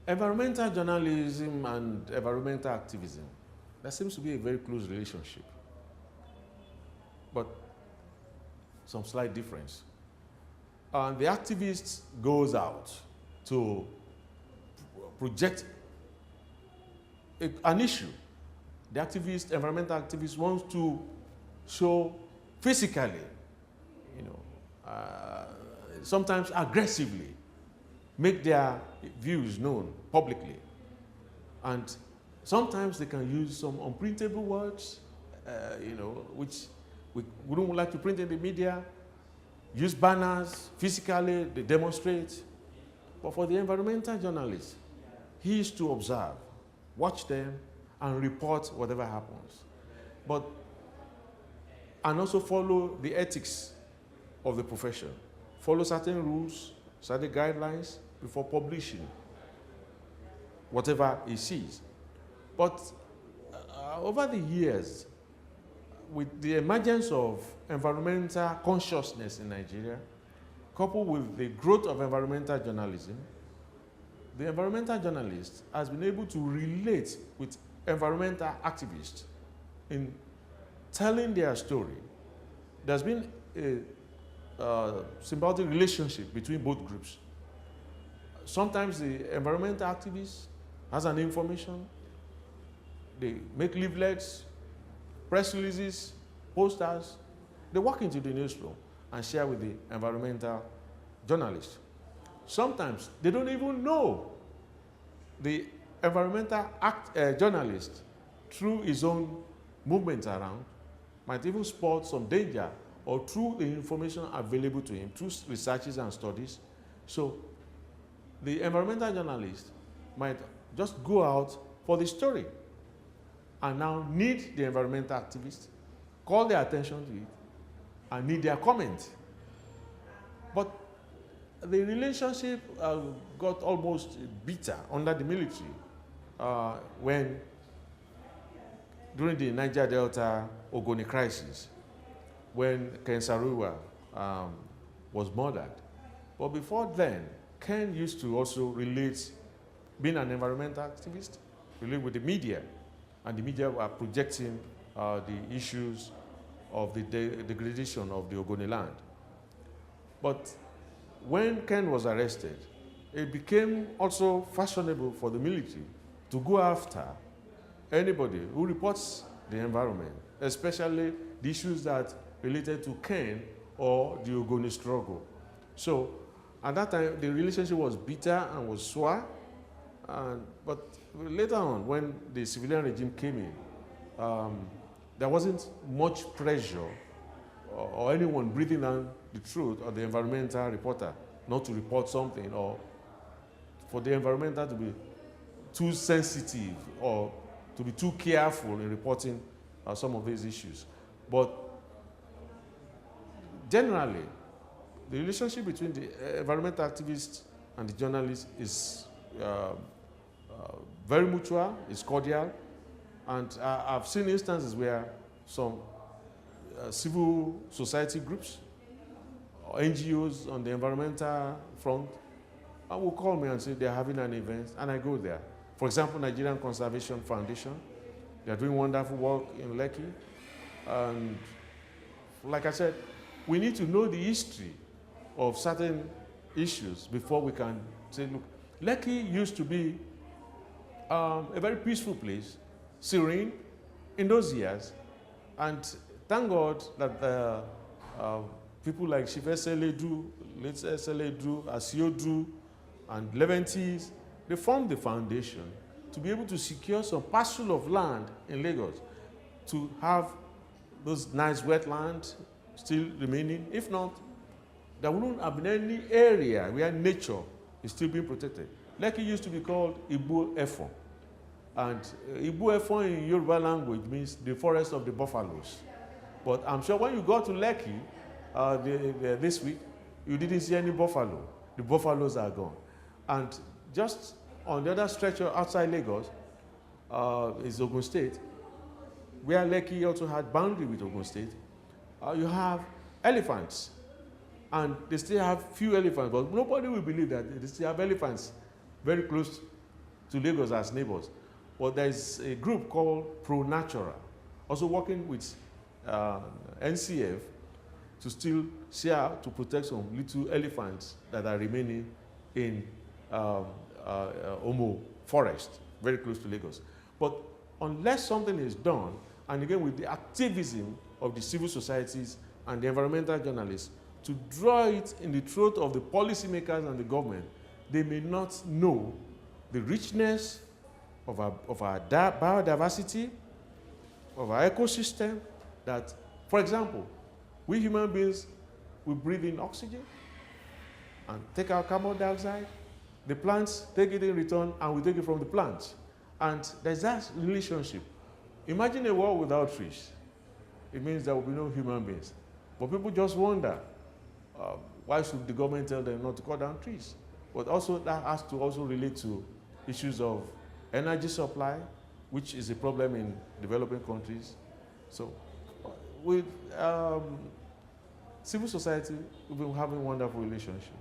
Environmental journalism and environmental activism, there seems to be a very close relationship, but some slight difference. And the activist goes out to project an issue. The activist, environmental activist, wants to show physically, sometimes aggressively, make their views known publicly. And sometimes they can use some unprintable words, which we wouldn't like to print in the media, use banners, physically, they demonstrate. But for the environmental journalist, he is to observe, watch them, and report whatever happens. And also follow the ethics of the profession. Follow certain rules, certain guidelines before publishing whatever he sees. But over the years, with the emergence of environmental consciousness in Nigeria, coupled with the growth of environmental journalism, the environmental journalist has been able to relate with environmental activists in telling their story. There's been a symbiotic relationship between both groups. Sometimes the environmental activist has an information, they make leaflets, press releases, posters, they walk into the newsroom and share with the environmental journalist. Sometimes they don't even know the environmental journalist, through his own movements around, might even spot some danger, or through the information available to him, through researches and studies. So the environmental journalist might just go out for the story and now need the environmental activist, call their attention to it, and need their comment. But the relationship got almost bitter under the military when, during the Niger Delta Ogoni crisis, when Ken Saruwa was murdered. But before then, Ken used to also relate, being an environmental activist, relate with the media, and the media were projecting the issues of the degradation of the Ogoni land. But when Ken was arrested, it became also fashionable for the military to go after anybody who reports the environment, especially the issues that related to Ken or the Ogoni struggle. So at that time, the relationship was bitter and was sour. But later on, when the civilian regime came in, there wasn't much pressure or anyone breathing down the truth, or the environmental reporter not to report something, or for the environmental to be too sensitive or to be too careful in reporting some of these issues. But generally, the relationship between the environmental activist and the journalist is very mutual, it's cordial, and I've seen instances where some civil society groups or NGOs on the environmental front will call me and say they're having an event, and I go there. For example, Nigerian Conservation Foundation, they're doing wonderful work in Lekki. And like I said, we need to know the history of certain issues before we can say, look, Lekki used to be a very peaceful place, serene in those years. And thank God that people like Chief Eseledu, late Eseledu, Asiodu, and Leventis, they formed the foundation to be able to secure some parcel of land in Lagos to have those nice wetlands still remaining. If not, there wouldn't have been any area where nature is still being protected. Lekki used to be called Igbo Efon. And Igbo Efon in Yoruba language means the forest of the buffaloes. But I'm sure when you go to Lekki this week, you didn't see any buffalo. The buffaloes are gone. And just on the other stretch outside Lagos is Ogun State, where Lekki also had boundary with Ogun State. You have elephants, and they still have few elephants, but nobody will believe that they still have elephants very close to Lagos as neighbors. But there's a group called Pro Natura, also working with NCF to still share to protect some little elephants that are remaining in Omo Forest, very close to Lagos. But unless something is done, and again with the activism of the civil societies and the environmental journalists, to draw it in the throat of the policymakers and the government, they may not know the richness of our biodiversity, of our ecosystem, that, for example, we human beings, we breathe in oxygen and take out carbon dioxide. The plants take it in return and we take it from the plants. And there's that relationship. Imagine a world without trees. It means there will be no human beings. But people just wonder, why should the government tell them not to cut down trees? But also that has to also relate to issues of energy supply, which is a problem in developing countries. So with civil society, we've been having a wonderful relationship.